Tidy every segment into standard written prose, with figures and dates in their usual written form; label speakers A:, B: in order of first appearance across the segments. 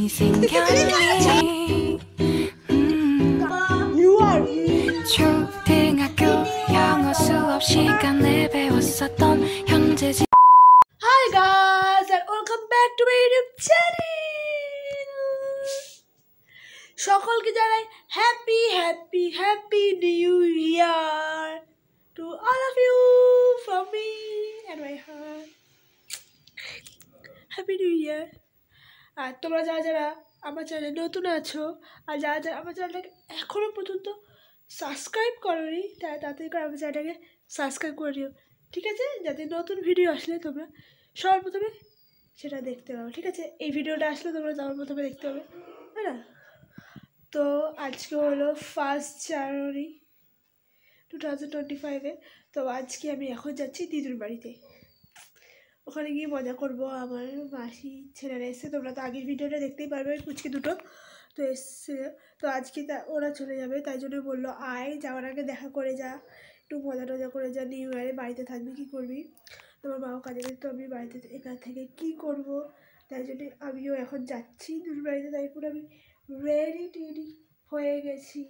A: 생겼니 초등학교 영어 수업 시간에 배웠었던 현재지.
B: Hi guys and welcome back to my YouTube channel. সকলকে জানাই happy new year to all of you from me and my heart. Happy new year. আর তোমরা যারা আমার চ্যানেলে নতুন আছো আর যারা আমার চ্যানেলটাকে এখনো পর্যন্ত সাবস্ক্রাইব করোনি তারা তাড়াতাড়ি করে আমার চ্যানেলটাকে সাবস্ক্রাইব করে দিও, ঠিক আছে? যাতে নতুন ভিডিও আসলে তোমরা সবার প্রথমে সেটা দেখতে পাবো, ঠিক আছে? এই ভিডিওটা আসলে তোমরা সবার প্রথমে দেখতে পাবে, তাই না? তো আজকে হলো 1 জানুয়ারি 2025-এ। তো আজকে আমি এখন যাচ্ছি দিদুর বাড়িতে, ওখানে গিয়ে মজা করবো। আমার মাসি ছেলেরা এসছে, তোমরা তো আগের ভিডিওটা দেখতেই পারবে, কুচকি দুটো তো এসছে। তো আজকে ওরা চলে যাবে, তাই জন্য বললো আয়, যাওয়ার আগে দেখা করে যা, একটু মজা টজা করে যা, নিউ ইয়ারে বাড়িতে থাকবি কী করবি, তোমার মাও কাজে গেছে, তো আমি বাড়িতে এখান থেকে কী করবো, তাই জন্য আমিও এখন যাচ্ছি দিদুর বাড়িতে। তাই পুরো আমি রেডি হয়ে গেছি।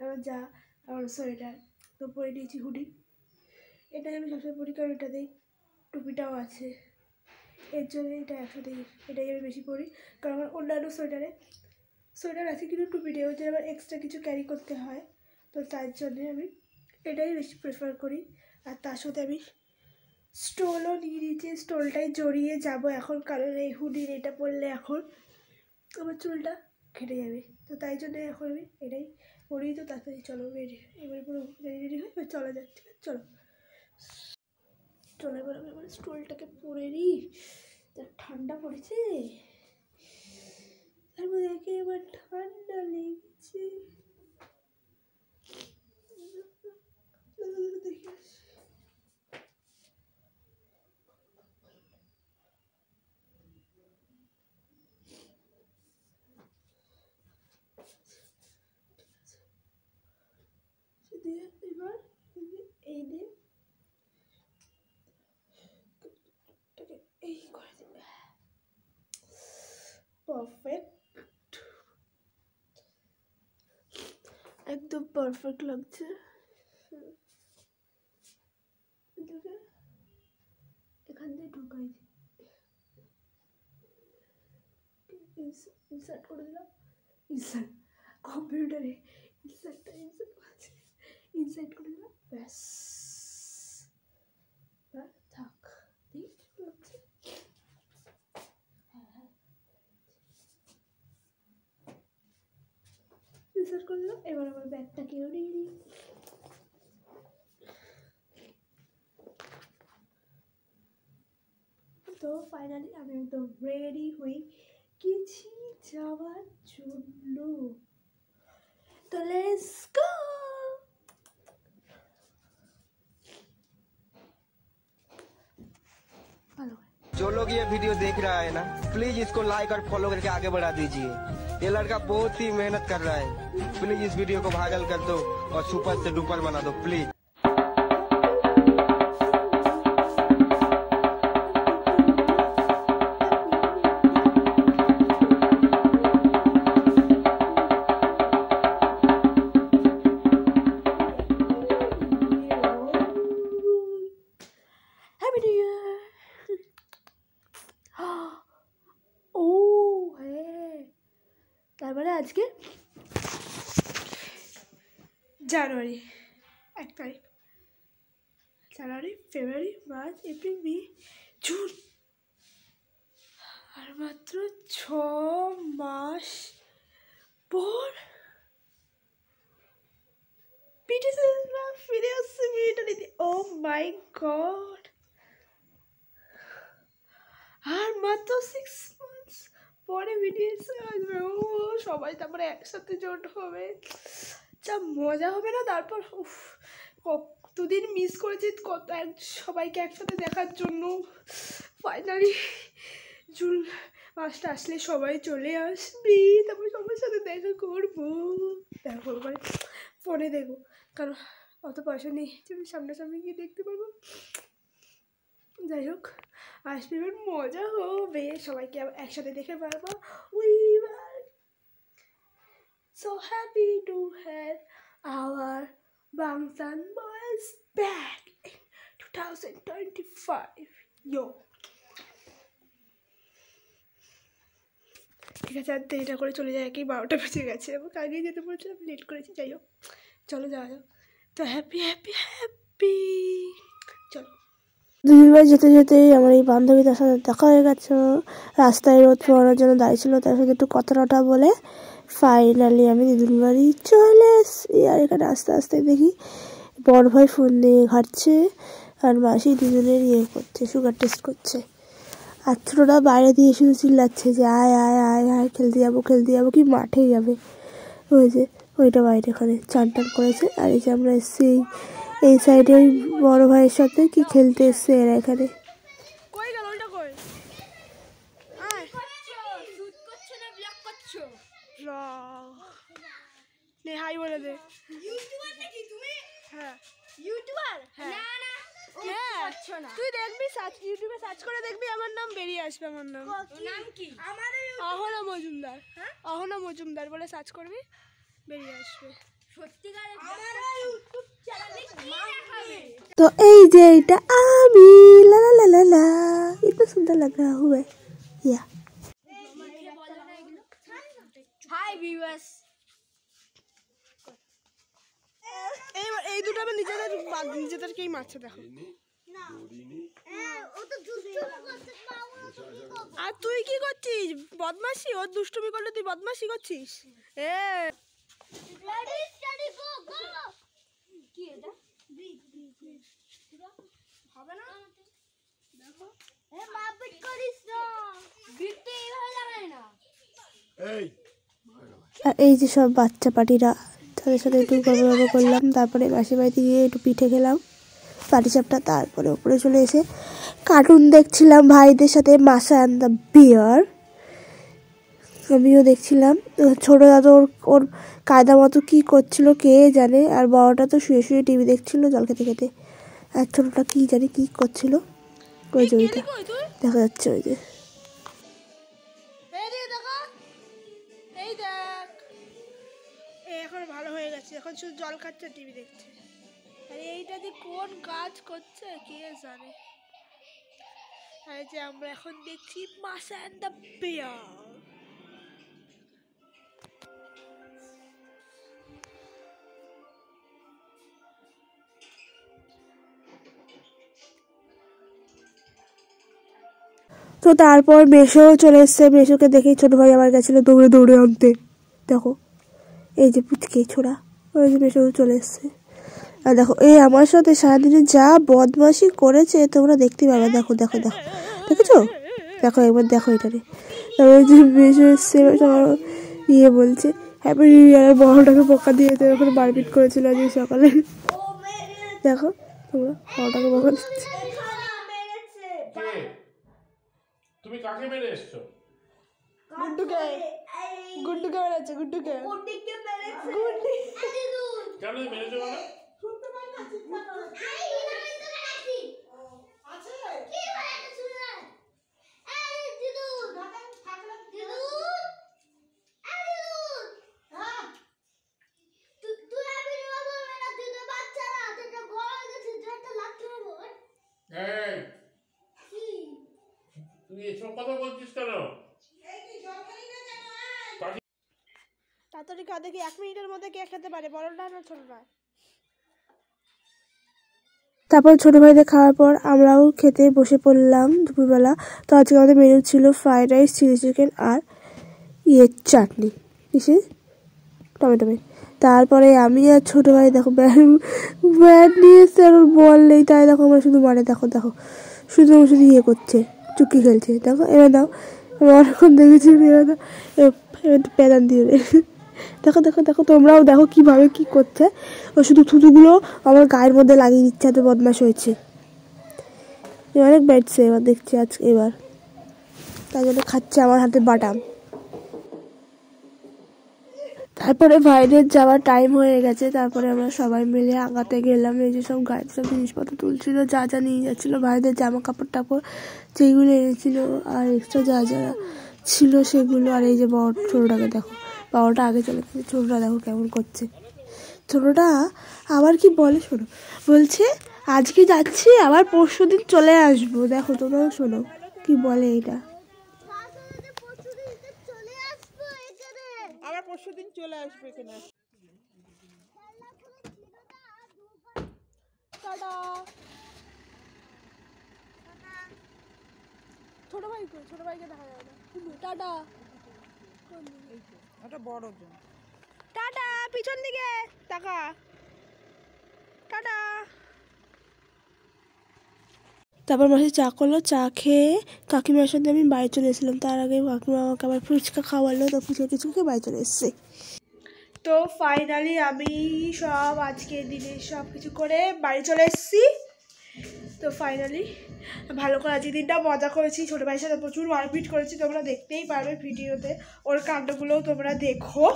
B: আমার যা আমার সোয়েটার তো পরে নিয়েছি, হুডি, এটাই আমি সবসময় পরি, কারণ এটাতেই টুপিটাও আছে, এর জন্য এটাই আমি বেশি পরি। কারণ আমার অন্যান্য সোয়েটার আছে কিন্তু টুপি নেই, ওই জন্য আমার এক্সট্রা কিছু ক্যারি করতে হয়, তো তার জন্যে আমি এটাই বেশি প্রেফার করি। আর তার সাথে আমি স্টোলও নিয়ে নিয়েছি, স্টোলটাই জড়িয়ে যাব এখন, কারণ এই হুডির এটা পরলে এখন আমার চুলটা কেটে যাবে, তো তাই জন্য এখন আমি এটাই পরি। তো তাড়াতাড়ি চলো রেডি, এবারে পুরো রেডি হয়ে এবার চলা যাচ্ছে, চলো এবার আমি আমার স্টোলটাকে পরে নিই, যা ঠান্ডা পড়েছে, তার মধ্যে একেবারে ঠান্ডা লেগেছে। দেখে আসি। এবার এই দিয়ে এই করে দেবে, পারফেক্ট, একদম পারফেক্ট লাগছে। এখান দিয়ে ঢোকাই, ইনসার্ট করে দিলাম, কম্পিউটারে ইনসার্ট করে দিলাম, ব্যাস থাক। লাগছে ইনসার্ট করে দিলাম। এবার আমার ব্যাগটাকেও নিয়ে নিই। তো ফাইনালি আমি একদম রেডি হয়ে গেছি যাওয়ার জন্য, তো লেটস গো।
C: जो लोग ये वीडियो देख रहा है ना, प्लीज इसको लाइक और फॉलो करके आगे बढ़ा दीजिए। ये लड़का बहुत ही मेहनत कर रहा है, प्लीज इस वीडियो को वायरल कर दो और सुपर से डुपर बना दो प्लीज।
B: তারপরে আজকে জানুয়ারি 1 তারিখ, জানুয়ারি, ফেব্রুয়ারি, মার্চ, এপ্রিল, মে, জুন, আর মাত্র 6 মাস পর পিটিসিরা ফিরে আসছে মিলিটারিতে। ও মাই গড, আর মাত্র 6 মান্থস পরে বিটিএসে আসবে। ও সবাই তারপরে একসাথে জোট হবে, যা মজা হবে না। তারপর কতদিন মিস করেছি সবাইকে একসাথে দেখার জন্য। ফাইনালি জুন মাসটা আসলে সবাই চলে আসবি, তারপর সবার সাথে দেখা করবো, মানে ফোনে দেখবো, কারণ অত পয়সা নেই যে আমি সামনাসামনি গিয়ে দেখতে পারবো। যাই হোক, আসবে, এবার মজা হবে, সবাইকে একসাথে দেখে পারবো। ওই so happy to have our Bangtan boys back in 2025. Yo. ঠিক আছে, আর দেরিটা করে চলে যায়, কি 12টা বেজে গেছে, আমাকে আগেই যেতে বলছিলাম, লেট করেছি, যাই হোক চলো যাওয়া যাক। তো হ্যাপি হ্যাপি হ্যাপি, চলো। দুবার যেতে যেতেই আমার এই বান্ধবীদের সাথে দেখা হয়ে গেছে, রাস্তায় রোদ পোহানোর জন্য দাঁড়িয়েছিল, তার সাথে একটু কথা বলে ফাইনালি আমি দিদুন বাড়ি চলে এসছি। আর এখানে আস্তে আস্তে দেখি বড় ভাই ফোন নিয়ে ঘাটছে আর মাসি দুজনের করছে, সুগার টেস্ট করছে। আর ছোটরা বাইরে দিয়ে শুধু চিল্লাচ্ছে যে আয় আয় আয় আয়, খেলতে যাবো কি মাঠে যাবে। ওই যে ওইটা বাইরে ওখানে চান টান করেছে। আর এই যে আমরা এসছি এই সাইডে ওই বড় ভাইয়ের সাথে কি খেলতে এসছে এরা এখানে। হাই বলে দে। হ্যাঁ ইউটিউবার, তুই দেখবি, ইউটিউবে সার্চ করে দেখবি, আমার নাম বেরিয়ে আসবে। আমার নাম কি? অহনা মজুমদার। অহনা মজুমদার বলে সার্চ করবি, বেরিয়ে আসবে। তো এই যে এটা আমি, লা লা লা লা লা, ইतना সুন্দর लग रहा हूँ मैं। या हाय ভিউয়ার্স, এই দুটো আমি নিজেদেরকেই মারছে, দেখো। আর তুই কি করছিস? বদমাশি, ওর দুষ্টুমি করলে তুই বদমাশি করছিস। হবে না, দেখো। আর এই যে সব বাচ্চা পাটিরা, তাদের সাথে একটু গল্প করলাম, তারপরে মাসির বাড়িতে গিয়ে একটু পিঠে খেলাম, পাটিসাপটা। তারপরে উপরে চলে এসে কার্টুন দেখছিলাম ভাইদের সাথে, মাসা অ্যান্ড দ্য বিয়ার। আমিও দেখছিলাম। ছোট দাদু ওর কায়দা মতো কী করছিল কে জানে, আর বড়টা তো শুয়ে শুয়ে টিভি দেখছিল জল খেতে খেতে। আর ছোটটা কী জানি কী করছিল, ওই যে ওইটা দেখা যাচ্ছে, ওই যে এখন ভালো হয়ে গেছে, এখন শুধু জল খাচ্ছে, টিভি দেখছে। আর এইটা যে কোন কাজ করছে কে জানে। আর যে আমরা এখন দেখছি মাসা অ্যান্ড দ্য বিয়ার। তো তারপর মেশো চলে এসছে, মেশোকে দেখেই ছোট ভাই আমার গেছিল দৌড়ে দৌড়ে আনতে। দেখো এই যে পুচকে ছোড়া, ওই যে মেশো চলে এসছে। আর দেখো এই আমার সাথে সারাদিনে যা বদমাশি করেছে তোমরা দেখতে পাবে। দেখো দেখো দেখো, দেখেছো? দেখো একবার দেখো এটারে। তারপর যে মেশো এসছে, ইয়ে বলছে হ্যাপি নিউ ইয়ার, বড়টাকে বকা দিয়েছে, ওখানে মারপিট করেছিল আজকে সকালে। দেখো তোমরা, বড়টাকে বকা দিচ্ছে।
D: তুমি কাকে মেরে এসছো?
B: গুড্ডুকে। গুড্ডুকে মেরেছে, গুড্ডুকে। গুড্ডুকে মেরেছে। গুড্ডি
D: কেন মেরেছো বলো?
B: শুনতে পাই না চিৎকার করে।
E: আরে ইনারে তো রাখছি আছে কি বলে তো শুনে না। আরে দিদু ঢাকায় থাকলে দিদু, আরে দিদু হ্যাঁ তুই আমি বলবো না, তুই তো বাচ্চা না, তুই তো বড় হয়ে গেছিস, তুই একটা লাগতে হবে।
D: এই তুই এসব কথা বলছিস কেন?
B: তাড়াতাড়ি খা, দেখি 1 মিনিটের মধ্যে কে খেতে পারে, বড়টা না ছোটটা। তারপর ছোট ভাইদের খাওয়ার পর আমরাও খেতে বসে পড়লাম দুপুরবেলা। তো আজকে আমাদের মেনু ছিল ফ্রাইড রাইস, চিলি চিকেন আর চাটনি, কিসে টমেটো। তারপরে আমি আর ছোট ভাই দেখো ব্যাট নিয়ে এসছে, আর ওর বল নেই, তাই দেখো আমরা শুধু মারে, দেখো দেখো শুধু শুধু করছে, চুক্কি খেলছে। দেখো এবার দাও, আমি অনেকক্ষণ দেখেছি, এবার দাও, এবার প্যাদান দিয়ে দেখো দেখো দেখো, তোমরাও দেখো কিভাবে কি করছে। ও শুধু থুতুগুলো আমার গায়ের মধ্যে লাগিয়ে দিচ্ছে, এত বদমাশ হয়েছে। অনেক বেড়ছে, এবার দেখছি আজ এবার, তাই জন্য খাচ্ছে আমার হাতে বাটাম। তারপরে ভাইদের যাওয়ার টাইম হয়ে গেছে, তারপরে আমরা সবাই মিলে আগাতে গেলাম। এই যে সব গাড়িতে সব জিনিসপত্র তুলছিল, যা যা নিয়ে যাচ্ছিলো, ভাইদের জামা কাপড় টাপড় যেগুলো এনেছিল, আর এক্সট্রা যা যা ছিল সেগুলো। আর এই যে বড় ছোটটাকে দেখো বাবাটা আগে চলে গেছে। ছোটোটা দেখো কেমন করছে। ছোটোটা আবার কি বলে শোনো, বলছে আজকে যাচ্ছি আবার পরশু দিন চলে আসবো। দেখো তোমরাও শোনো কি বলে এটা।
F: আবার পরশুদিন চলে আসবে এখানে।
B: টাটা। ছোট ভাইকে দেখা যাবে না। টাটা।
F: ওটা বড় জন।
B: টাটা, পিছন দিকে টাকা। টাটা। তারপর মাসে চা করলো, চা খেয়ে কাকিমার সাথে আমি বাড়ি চলে এসেছিলাম। তার আগে কাকিমা আমাকে আবার ফুচকা খাওয়ালো, তো ফুচকা কিছু খেয়ে বাড়ি চলে এসেছে। তো ফাইনালি আমি সব আজকের দিনে সব কিছু করে বাড়ি চলে এসেছি। তো ফাইনালি ভালো করে আজকের দিনটা মজা করেছি। ছোটো ভাইয়ের সাথে প্রচুর মারপিট করেছি, তোমরা দেখতেই পারবে ভিডিওতে, ওর কাণ্ডগুলোও তোমরা দেখো।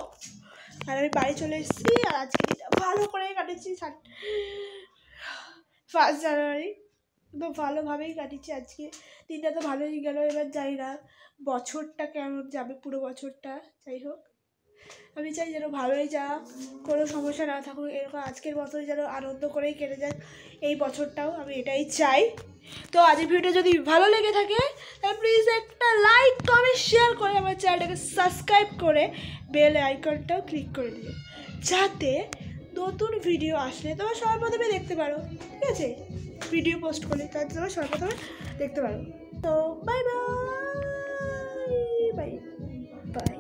B: আর আমি বাড়ি চলে এসেছি, আর আজকের দিনটা ভালো করে কাটেছি। 1 জানুয়ারি তো ভালোভাবেই কাটিয়েছি। আজকে দিনটা তো ভালোই গেল। এবার যাই না বছরটা কেমন যাবে, পুরো বছরটা। যাই হোক, আমি চাই যেন ভালোই যাক, কোনো সমস্যা না থাকুক, এরকম আজকের মতোই যেন আনন্দ করেই কেটে যাক এই বছরটাও, আমি এটাই চাই। তো আজকের ভিডিওটা যদি ভালো লেগে থাকে তাহলে প্লিজ একটা লাইক, কমেন্ট, শেয়ার করে আমার চ্যানেলটাকে সাবস্ক্রাইব করে বেল আইকনটাও ক্লিক করে দিও, যাতে নতুন ভিডিও আসলে তোমার সবার প্রথমে দেখতে পারো। ঠিক আছে, ভিডিও পোস্ট করলে তাতে তোমার সবার প্রথমে দেখতে পারো। তো বাই বাই বাই বাই।